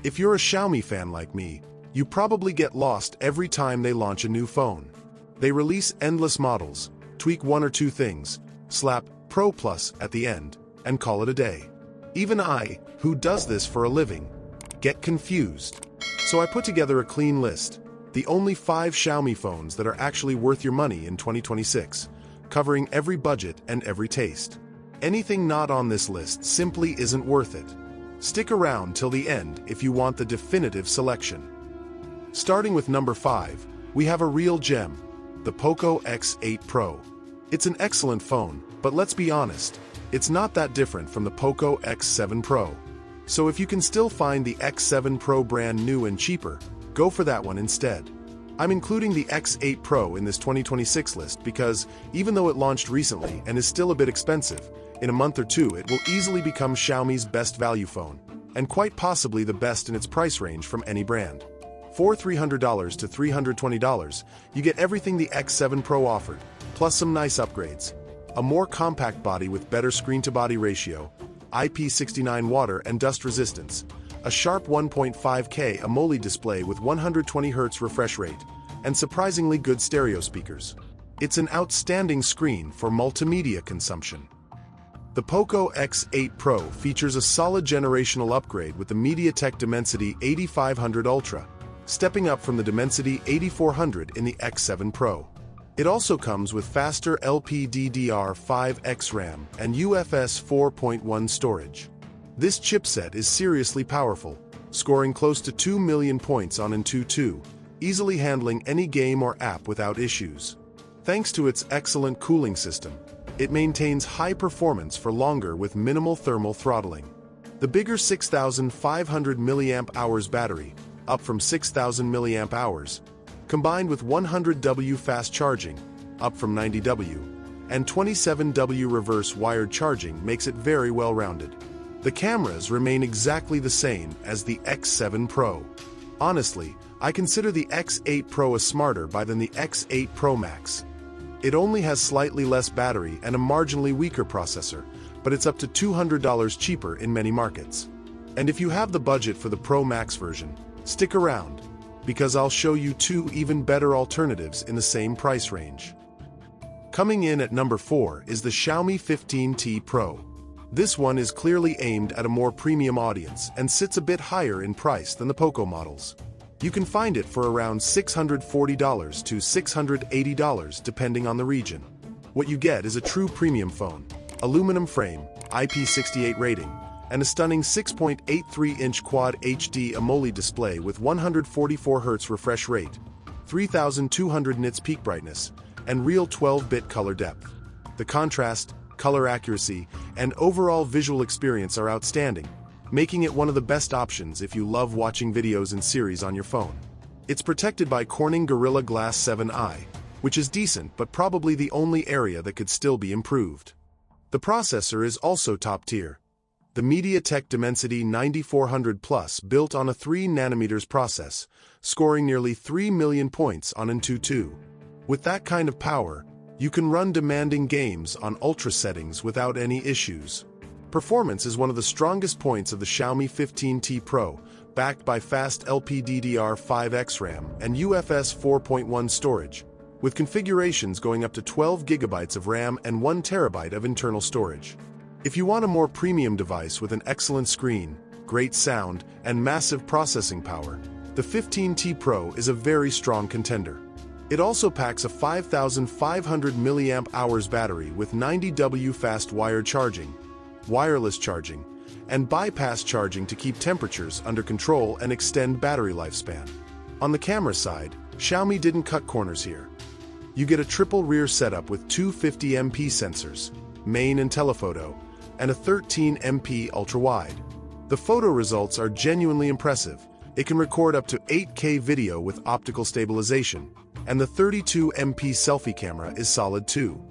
If you're a Xiaomi fan like me, you probably get lost every time they launch a new phone. They release endless models, tweak one or two things, slap Pro Plus at the end, and call it a day. Even I, who does this for a living, get confused. So I put together a clean list, the only 5 Xiaomi phones that are actually worth your money in 2026, covering every budget and every taste. Anything not on this list simply isn't worth it. Stick around till the end if you want the definitive selection. Starting with number 5, we have a real gem, the Poco X8 Pro. It's an excellent phone, but let's be honest, it's not that different from the Poco X7 Pro. So if you can still find the X7 Pro brand new and cheaper, go for that one instead. I'm including the X8 Pro in this 2026 list because, even though it launched recently and is still a bit expensive, in a month or two it will easily become Xiaomi's best value phone, and quite possibly the best in its price range from any brand. For $300 to $320, you get everything the X7 Pro offered, plus some nice upgrades. A more compact body with better screen-to-body ratio, IP69 water and dust resistance, a sharp 1.5K AMOLED display with 120Hz refresh rate, and surprisingly good stereo speakers. It's an outstanding screen for multimedia consumption. The Poco X8 Pro features a solid generational upgrade with the MediaTek Dimensity 8500 Ultra, stepping up from the Dimensity 8400 in the X7 Pro. It also comes with faster LPDDR5X RAM and UFS 4.1 storage. This chipset is seriously powerful, scoring close to 2 million points on EE.UU, easily handling any game or app without issues. Thanks to its excellent cooling system, it maintains high performance for longer with minimal thermal throttling. The bigger 6,500 mAh battery, up from 6,000 mAh, combined with 100W fast charging, up from 90W, and 27W reverse wired charging makes it very well-rounded. The cameras remain exactly the same as the X7 Pro. Honestly, I consider the X8 Pro a smarter buy than the X8 Pro Max. It only has slightly less battery and a marginally weaker processor, but it's up to $200 cheaper in many markets. And if you have the budget for the Pro Max version, stick around, because I'll show you 2 even better alternatives in the same price range. Coming in at number 4 is the Xiaomi 15T Pro. This one is clearly aimed at a more premium audience and sits a bit higher in price than the Poco models. You can find it for around $640 to $680 depending on the region. What you get is a true premium phone, aluminum frame, IP68 rating, and a stunning 6.83-inch Quad HD AMOLED display with 144Hz refresh rate, 3200 nits peak brightness, and real 12-bit color depth. The contrast, color accuracy, and overall visual experience are outstanding, making it one of the best options if you love watching videos and series on your phone. It's protected by Corning Gorilla Glass 7i, which is decent but probably the only area that could still be improved. The processor is also top tier. The MediaTek Dimensity 9400 Plus built on a 3nm process, scoring nearly 3 million points on EE.UU. With that kind of power, you can run demanding games on ultra settings without any issues. Performance is one of the strongest points of the Xiaomi 15T Pro, backed by fast LPDDR5X RAM and UFS 4.1 storage, with configurations going up to 12 GB of RAM and 1 TB of internal storage. If you want a more premium device with an excellent screen, great sound, and massive processing power, the 15T Pro is a very strong contender. It also packs a 5,500 mAh battery with 90W fast wired charging, wireless charging, and bypass charging to keep temperatures under control and extend battery lifespan. On the camera side, Xiaomi didn't cut corners here. You get a triple rear setup with 2 50MP sensors, main and telephoto, and a 13MP ultra-wide. The photo results are genuinely impressive. It can record up to 8K video with optical stabilization, and the 32MP selfie camera is solid too.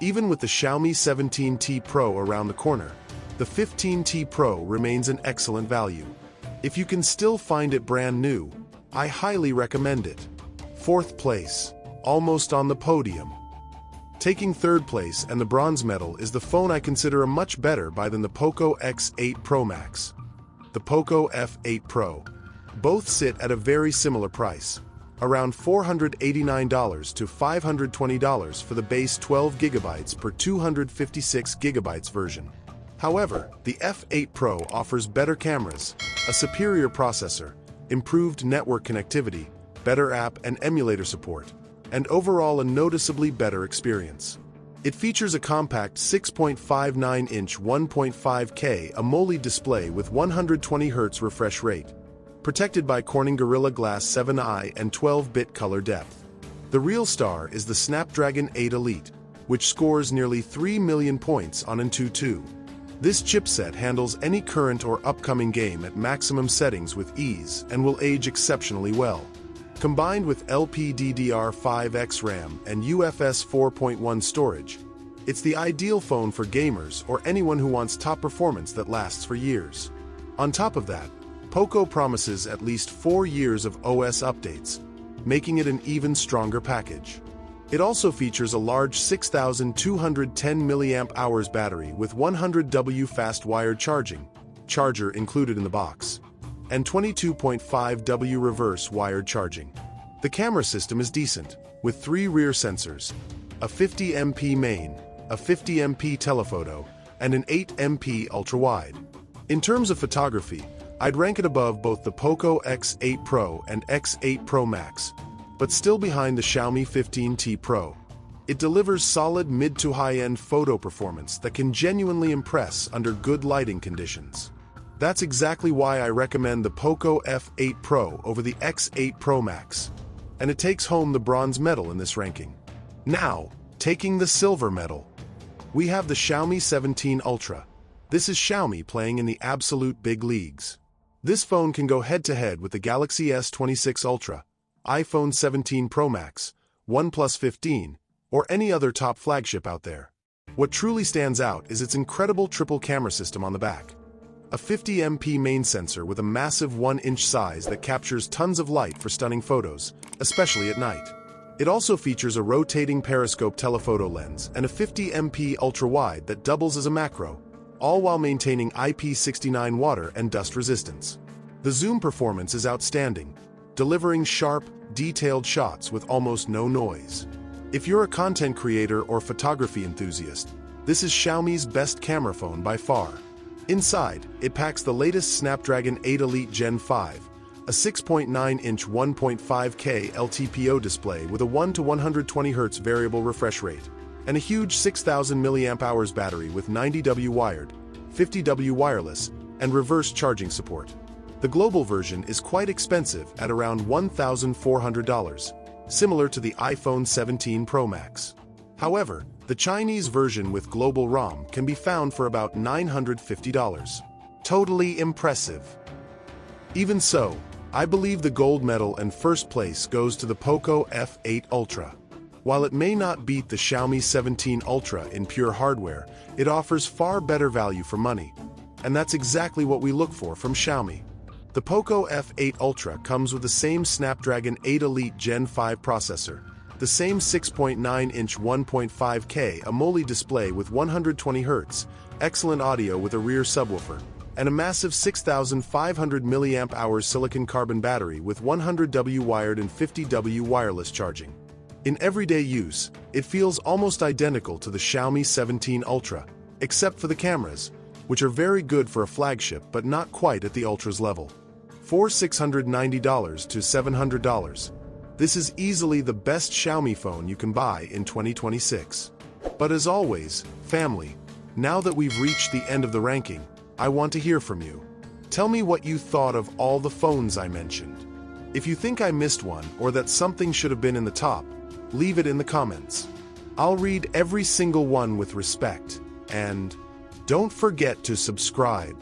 Even with the Xiaomi 17T Pro around the corner, the 15T Pro remains an excellent value. If you can still find it brand new, I highly recommend it. 4th place, almost on the podium. Taking 3rd place and the bronze medal is the phone I consider a much better buy than the Poco X8 Pro Max. The Poco F8 Pro. Both sit at a very similar price, around $489 to $520 for the base 12GB per 256GB version. However, the F8 Pro offers better cameras, a superior processor, improved network connectivity, better app and emulator support, and overall a noticeably better experience. It features a compact 6.59-inch 1.5K AMOLED display with 120Hz refresh rate, protected by Corning Gorilla Glass 7i and 12-bit color depth. The real star is the Snapdragon 8 Elite, which scores nearly 3 million points on EE.UU. This chipset handles any current or upcoming game at maximum settings with ease and will age exceptionally well. Combined with LPDDR5X RAM and UFS 4.1 storage, it's the ideal phone for gamers or anyone who wants top performance that lasts for years. On top of that, Poco promises at least 4 years of OS updates, making it an even stronger package. It also features a large 6,210 mAh battery with 100W fast wired charger included in the box, and 22.5W reverse wired charging. The camera system is decent, with 3 rear sensors, a 50MP main, a 50MP telephoto, and an 8MP ultra-wide. In terms of photography, I'd rank it above both the Poco X8 Pro and X8 Pro Max, but still behind the Xiaomi 15T Pro. It delivers solid mid to high-end photo performance that can genuinely impress under good lighting conditions. That's exactly why I recommend the Poco F8 Pro over the X8 Pro Max, and it takes home the bronze medal in this ranking. Now, taking the silver medal, we have the Xiaomi 17 Ultra. This is Xiaomi playing in the absolute big leagues. This phone can go head-to-head with the Galaxy S26 Ultra, iPhone 17 Pro Max, OnePlus 15, or any other top flagship out there. What truly stands out is its incredible triple camera system on the back. A 50MP main sensor with a massive 1-inch size that captures tons of light for stunning photos, especially at night. It also features a rotating periscope telephoto lens and a 50MP ultra-wide that doubles as a macro, all while maintaining IP69 water and dust resistance. The zoom performance is outstanding, delivering sharp, detailed shots with almost no noise. If you're a content creator or photography enthusiast, this is Xiaomi's best camera phone by far. Inside, it packs the latest Snapdragon 8 Elite Gen 5, a 6.9-inch 1.5K LTPO display with a 1 to 120Hz variable refresh rate, and a huge 6,000 mAh battery with 90W wired, 50W wireless, and reverse charging support. The global version is quite expensive at around $1,400, similar to the iPhone 17 Pro Max. However, the Chinese version with global ROM can be found for about $950. Totally impressive. Even so, I believe the gold medal and first place goes to the Poco F8 Ultra. While it may not beat the Xiaomi 17 Ultra in pure hardware, it offers far better value for money. And that's exactly what we look for from Xiaomi. The Poco F8 Ultra comes with the same Snapdragon 8 Elite Gen 5 processor, the same 6.9-inch 1.5K AMOLED display with 120Hz, excellent audio with a rear subwoofer, and a massive 6,500 mAh silicon carbon battery with 100W wired and 50W wireless charging. In everyday use, it feels almost identical to the Xiaomi 17 Ultra, except for the cameras, which are very good for a flagship but not quite at the Ultra's level. For $690 to $700, this is easily the best Xiaomi phone you can buy in 2026. But as always, family, now that we've reached the end of the ranking, I want to hear from you. Tell me what you thought of all the phones I mentioned. If you think I missed one or that something should have been in the top, leave it in the comments. I'll read every single one with respect, and don't forget to subscribe.